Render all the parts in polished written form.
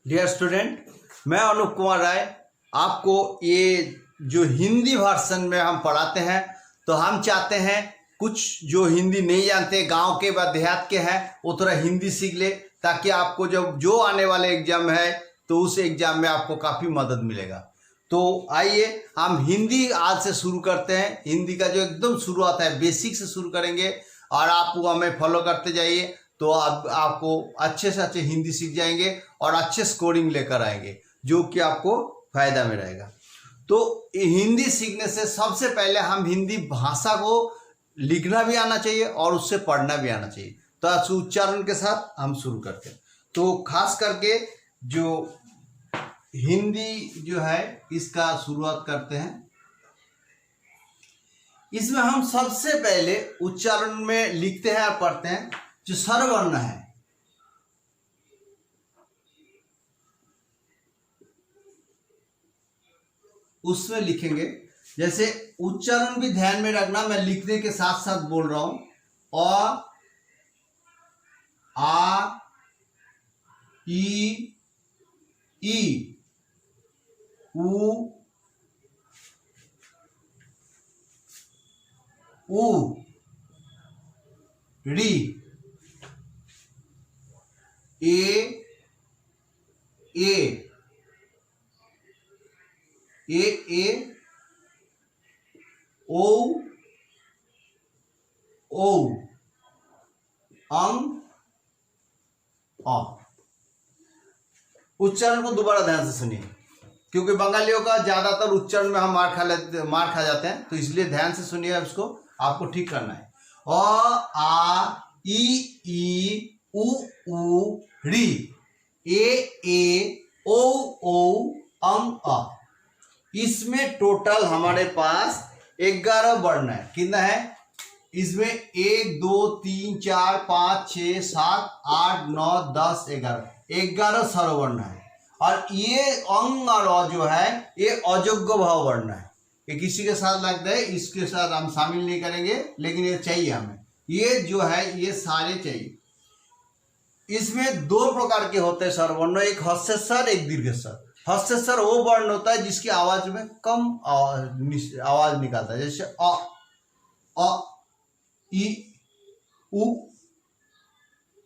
Dear student, मैं अनूप कुमार राय आपको ये जो हिंदी वर्सन में हम पढ़ाते हैं, तो हम चाहते हैं कुछ जो हिंदी नहीं जानते, गांव के व देहात के हैं, वो थोड़ा हिंदी सीख ले, ताकि आपको जब जो आने वाले एग्जाम है तो उस एग्जाम में आपको काफ़ी मदद मिलेगा। तो आइए हम हिंदी आज से शुरू करते हैं। हिंदी का जो एकदम शुरुआत है, बेसिक से शुरू करेंगे और आप वो हमें फॉलो करते जाइए, तो आपको अच्छे से अच्छे हिंदी सीख जाएंगे और अच्छे स्कोरिंग लेकर आएंगे, जो कि आपको फायदा में रहेगा। तो हिंदी सीखने से सबसे पहले हम हिंदी भाषा को लिखना भी आना चाहिए और उससे पढ़ना भी आना चाहिए। तो आज उच्चारण के साथ हम शुरू करते हैं। तो खास करके जो हिंदी जो है इसका शुरुआत करते हैं। इसमें हम सबसे पहले उच्चारण में लिखते हैं और पढ़ते हैं जो स्वरवर्ण है। उसमें लिखेंगे, जैसे उच्चारण भी ध्यान में रखना, मैं लिखने के साथ साथ बोल रहा हूं। अ, आ, ई, उ, री, ए, ओ, अंग, अ। उच्चारण को दोबारा ध्यान से सुनिए, क्योंकि बंगालियों का ज्यादातर उच्चारण में हम मार खा जाते हैं, तो इसलिए ध्यान से सुनिए, उसको आपको ठीक करना है। अ, आ, ई, उ, री, ए, ओ, अंग, अ। इसमें टोटल हमारे पास 11 वर्ण है। कितना है इसमें? 1 2 3 4 5 6 7 8 9 10 11 स्वरवर्ण है। और ये अंग और अ जो है ये अयोग्य भाव वर्ण है। ये किसी के साथ लगता है, इसके साथ हम शामिल नहीं करेंगे, लेकिन ये चाहिए हमें। ये जो है ये सारे चाहिए। इसमें दो प्रकार के होते हैं स्वरवर्ण, एक हस्यस्वर, एक दीर्घस्वर। हस्यस्वर वो वर्ण होता है जिसकी आवाज में कम आवाज निकालता है, जैसे अ, ई, उ,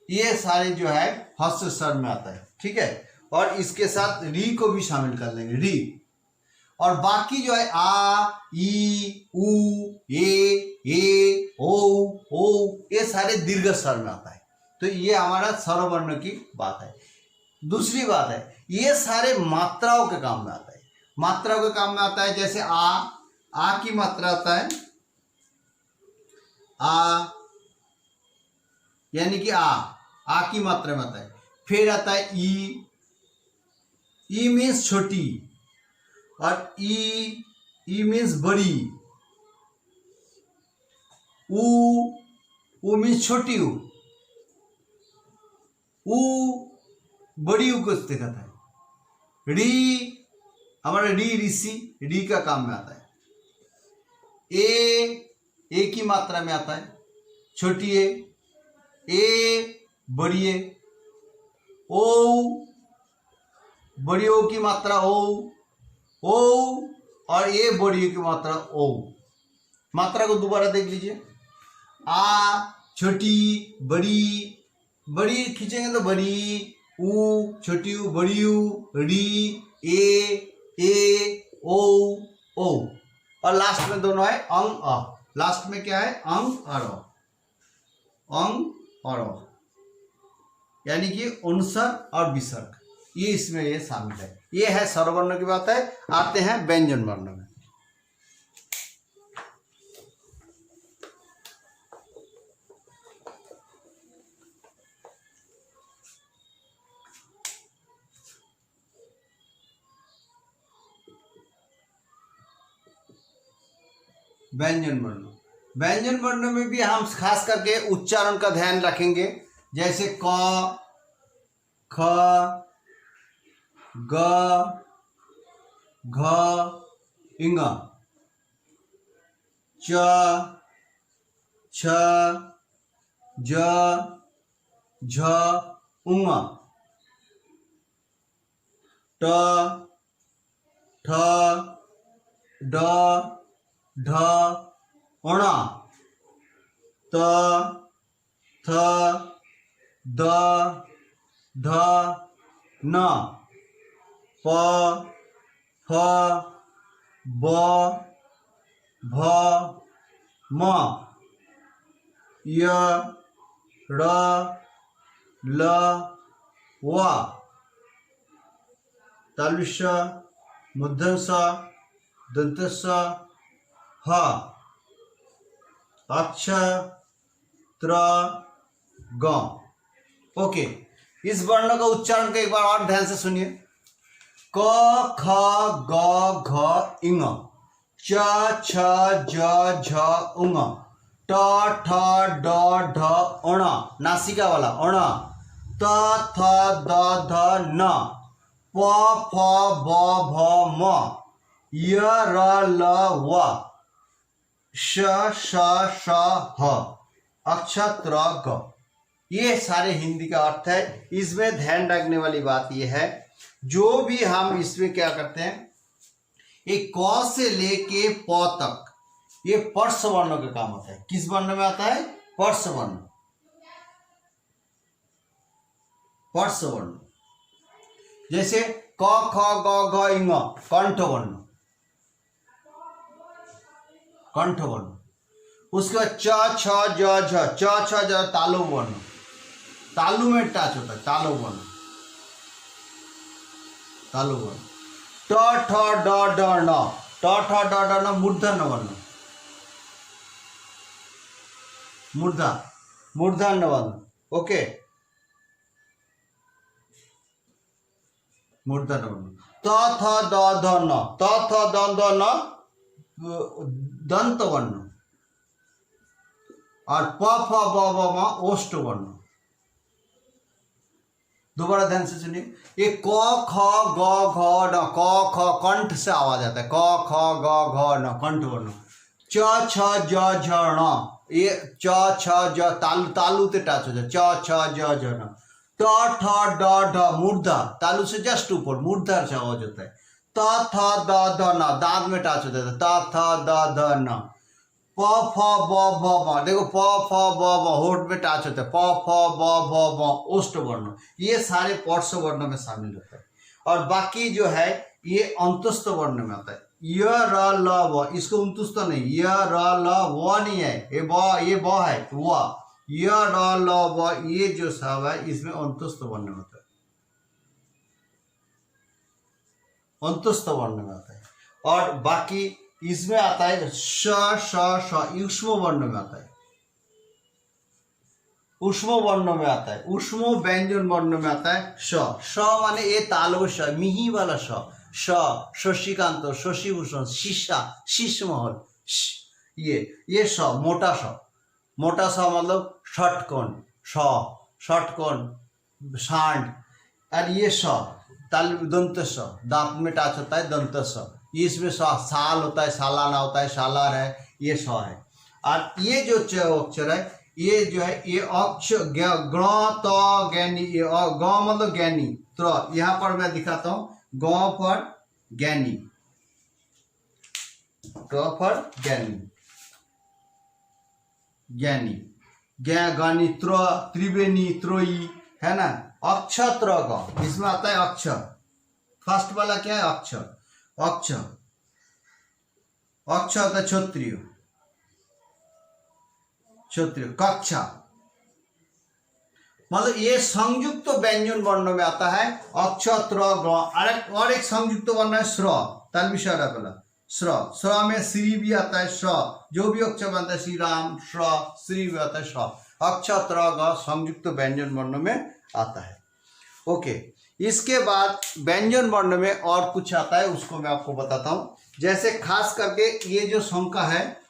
ये सारे जो है हस्यस्वर में आता है, ठीक है। और इसके साथ री को भी शामिल कर लेंगे, री। और बाकी जो है आ, ई, उ, ए, ओ, ये सारे दीर्घ स्वर में आता है। तो ये हमारा स्वरवर्ण की बात है। दूसरी बात है, ये सारे मात्राओं के काम में आता है। मात्राओं के काम में आता है, जैसे आ की मात्रा आता है, आ यानी कि आ की मात्रा में आता है। फिर आता है ई मीन्स छोटी, और ई मीन्स बड़ी। उ मीन्स छोटी उ बड़ी उ को दिखाता है। री हमारा ऋषि, री का काम में आता है। ए की मात्रा में आता है, छोटी ए बड़ी ए। ओ बड़ी ओ की मात्रा ओ, और ए बड़ी ओ की मात्रा ओ। मात्रा को दोबारा देख लीजिए। आ छोटी, बड़ी खींचेंगे तो बड़ी, उ छोटी उ, बड़ी उ, री, ए, ओ। और लास्ट में दोनों है अंग, अ। लास्ट में क्या है? अंग और अ। अंग और अ, यानी कि अनुस्वर और विसर्ग, ये इसमें ये शामिल है। ये है स्वरवर्ण की बात है। आते हैं व्यंजन वर्ण में। व्यंजन वर्ण में भी हम खास करके उच्चारण का ध्यान रखेंगे, जैसे क, ख, ग, घ, इंग, च, छ, ज, झ, उंग। ट ठ ड ढ ण त थ द ध न प फ ब भ म य र ल व तालुष मूर्धन्य स दंत स ह अक्ष त्र ग। ओके, इस वर्ण का उच्चारण को एक बार और ध्यान से सुनिए। क ख ग घ इंग, च छ ज झ उंग, ट ठ ड ढ ण नासिका वाला ण, त थ द ध न, प फ ब भ म, य र ल व, श श श ह अक्षत्र ग। ये सारे हिंदी का अर्थ है। इसमें ध्यान रखने वाली बात यह है, जो भी हम इसमें क्या करते हैं, एक क से लेके प तक ये पर्श वर्णों का काम होता है। किस वर्ण में आता है? पर्श वर्ण। पर्श वर्ण जैसे क ख ग घ इंग कंठ वर्ण, कंठ वर्ण। उसके बाद च छ ज झ, च छ ज तालु वर्ण, तालु में टच होता है, तालु वर्ण, तालु वर्ण। ट ठ ड ढ न, ट ठ ड ढ न मूर्धन्य वर्ण, मूर्धन्य वर्ण। ओके, मूर्धन्य वर्ण। त थ द ध न, त थ द ध न दंत वर्ण, और प फ ब भ म ओष्ठ वर्ण। दोबारा ध्यान से सुनिए, ये क ख ग घ न, क ख कंठ से आवाज आता है, क ख ग घ न कंठ वर्ण। च छ ज झ ण, ये च छ ज तालु, तालु ते टच हो जाए, च छ ज झ न। ट ठ ड ढ मूर्धा, तालु से जस्ट ऊपर मूर्धा से आवाज होता है। त थ द ध न, दांत में टच हो जाता है, त थ द ध न। प फ ब भ म, देखो प फ ब भ होठ में टच होता है, प फ ब भ म ओष्ठ वर्ण। ये सारे पर्श वर्ण में शामिल होता है। और बाकी जो है ये अंतस्थ वर्ण में आता है। य र ल व, इसको अंतस्थ नहीं, य र ल व नहीं है, ये ब है व, य र ल व, ये जो सब है इसमें अंतस्थ वर्ण में होता है, अंतस्थ वर्ण में आता है। और बाकी इसमें आता है श श श, ऊष्म वर्ण में आता है, ऊष्म वर्ण में आता है, ऊष्म व्यंजन वर्ण में आता है श। श माने ये तालव श, मिही वाला श, श शशिकांत, शशिभूषण, शीशा, शीश महल, ये श मोटा श, मोटा श मतलब षटकोण, श षटकोण, सांड। और ये श ताल दंत स, दांत में टच होता है, दंत स। इसमें साल होता है, सालाना होता है, सालार है, ये स है। और ये जो अक्षर है, ये जो है ये अक्ष ग्र त ज्ञानी, ग मतलब ज्ञानी, त्र, यहाँ पर मैं दिखाता हूँ, ग पर ज्ञानी, ग पर ज्ञानी, ज्ञानी, ज्ञानी, त्र त्रिवेणी, त्रोई है ना। अक्षत्र ग, इसमें आता है अक्षर, फर्स्ट वाला क्या है? अक्षर, अक्ष, अक्ष होता है क्षत्रिय, क्षत्रिय, कक्षा, मतलब ये संयुक्त व्यंजन वर्ण में आता है अक्षत्र ग। और एक संयुक्त वर्ण है श्र, तलविषय पहला श्र, श्र में श्री भी आता है, श्र जो भी अक्षर बनता है, श्री राम, श्र श्री भी आता है, श्र अक्षत्र ग संयुक्त व्यंजन वर्ण में आता है। ओके, इसके बाद व्यंजन वर्ण में और कुछ आता है, उसको मैं आपको बताता हूं। जैसे खास करके ये जो संख्या है,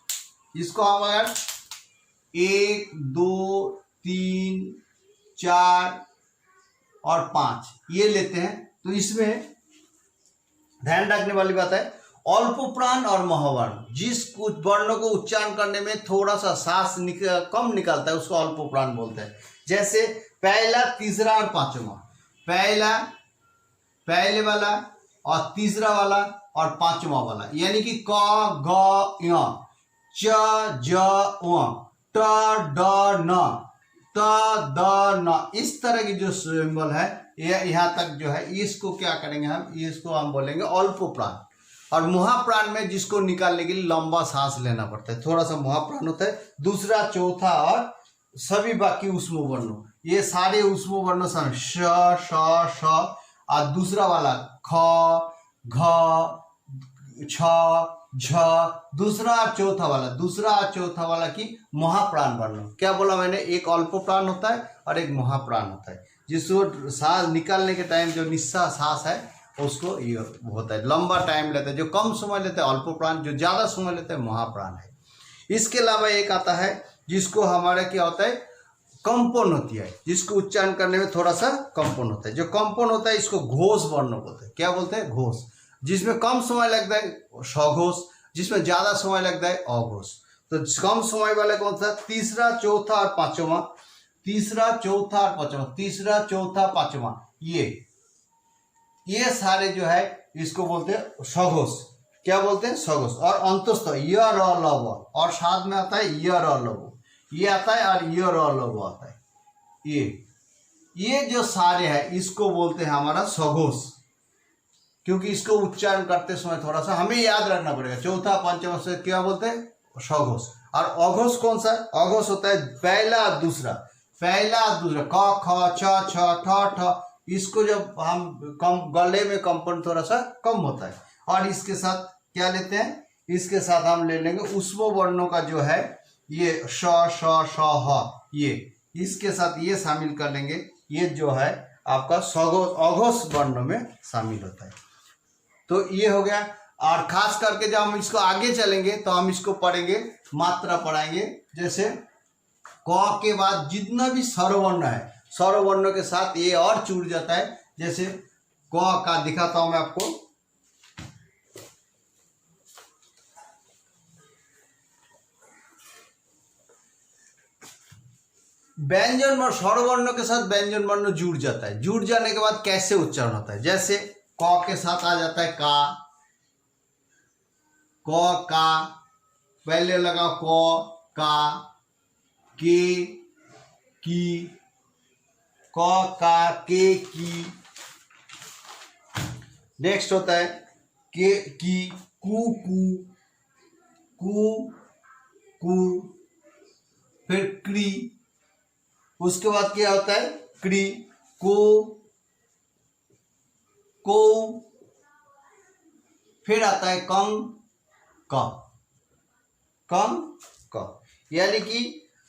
इसको हम अगर 1 2 3 4 और 5 ये लेते हैं, तो इसमें ध्यान रखने वाली बात है अल्प प्राण और महवर्ण। जिस कुछ वर्णों को उच्चारण करने में थोड़ा सा सांस कम निकलता है उसको अल्प प्राण बोलते हैं। जैसे पहला, तीसरा और पांचवा, पहले वाला और तीसरा वाला और पांचवा वाला, यानी कि क ग य च ज व ट ड न त द न, इस तरह की जो सिंबल है ये यहाँ तक जो है इसको क्या करेंगे हम, इसको हम बोलेंगे अल्पोप्राण। और मुहाप्राण में जिसको निकालने के लिए लंबा सांस लेना पड़ता है, थोड़ा सा मुहाप्राण होता है। दूसरा, चौथा और सभी बाकी ऊष्म वर्णों, ये सारे ऊष्म वर्णों श श श, और दूसरा वाला ख घ छ झ, दूसरा चौथा वाला की महाप्राण वर्ण। क्या बोला मैंने, एक अल्पोप्राण होता है और एक महाप्राण होता है, जिसको सांस निकालने के टाइम जो निस्सार सांस है उसको ये होता है, लंबा टाइम लेता है। जो कम समय लेते हैं अल्पोप्राण, जो ज्यादा समय लेते हैं महाप्राण है। इसके अलावा एक आता है जिसको हमारे क्या होता है, कंपन होती है, जिसको उच्चारण करने में थोड़ा सा कंपन होता है। जो कंपन होता है इसको घोष वर्ण बोलते हैं। क्या बोलते हैं, घोष। जिसमें कम समय लगता है सघोष, जिसमें ज्यादा समय लगता है अघोष। तो कम समय वाले कौन सा, तीसरा चौथा और पांचवा, तीसरा चौथा और पांचवा, तीसरा चौथा पांचवा, ये सारे जो है इसको बोलते हैं सघोष। क्या बोलते हैं, सघोष। और अंतस्थ य र ल व, और साथ में आता है य र ल व, ये आता है और य र ल व आता है। ये जो सारे हैं इसको बोलते हैं हमारा सघोष, क्योंकि इसको उच्चारण करते समय थोड़ा सा हमें याद रखना पड़ेगा। चौथा पंचम से क्या बोलते हैं, सघोष। और अघोष कौन सा, अघोष होता है पहला दूसरा, क ख छ छ ठ ठ, इसको जब हम कम गले में कंपन थोड़ा सा कम होता है। और इसके साथ क्या लेते हैं, इसके साथ हम ले लेंगे ऊष्म वर्णों का जो है ये श श श ह, ये इसके साथ ये शामिल कर लेंगे। ये जो है आपका सघोष अघोष वर्णों में शामिल होता है। तो ये हो गया। और खास करके जब हम इसको आगे चलेंगे तो हम इसको पढ़ेंगे, मात्रा पढ़ाएंगे। जैसे क के बाद जितना भी स्वरवर्ण है, स्वरवर्णों के साथ ये और जुड़ जाता है। जैसे क का दिखाता हूं मैं आपको, व्यंजन वर्ण स्वरवर्णों के साथ व्यंजन वर्ण जुड़ जाता है। जुड़ जाने के बाद कैसे उच्चारण होता है, जैसे क के साथ आ जाता है का, का, पहले लगा क का, के की, क का के की। नेक्स्ट होता है के की, कु कु, फिर क्री। उसके बाद क्या होता है, क्री, को, फिर आता है कंग क। यानी कि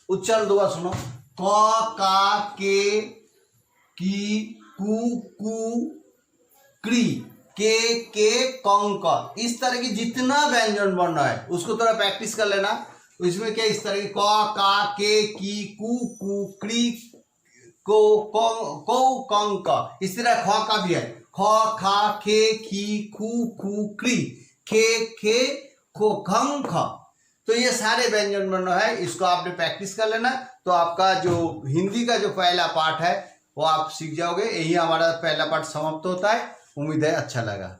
उच्चारण दोबारा सुनो, क का के की कु क्री, के कंग क। इस तरह की जितना व्यंजन वर्ण है उसको थोड़ा प्रैक्टिस कर लेना। इसमें क्या इस तरह की क का के की कु क्री को कंग क। इस तरह ख का भी है, ख खा खे खी खू क्री, खे खो खंग ख। तो ये सारे व्यंजन वर्ण है, इसको आपने प्रैक्टिस कर लेना। तो आपका जो हिंदी का जो पहला पार्ट है वो आप सीख जाओगे। यही हमारा पहला पार्ट समाप्त होता है। उम्मीद है अच्छा लगा।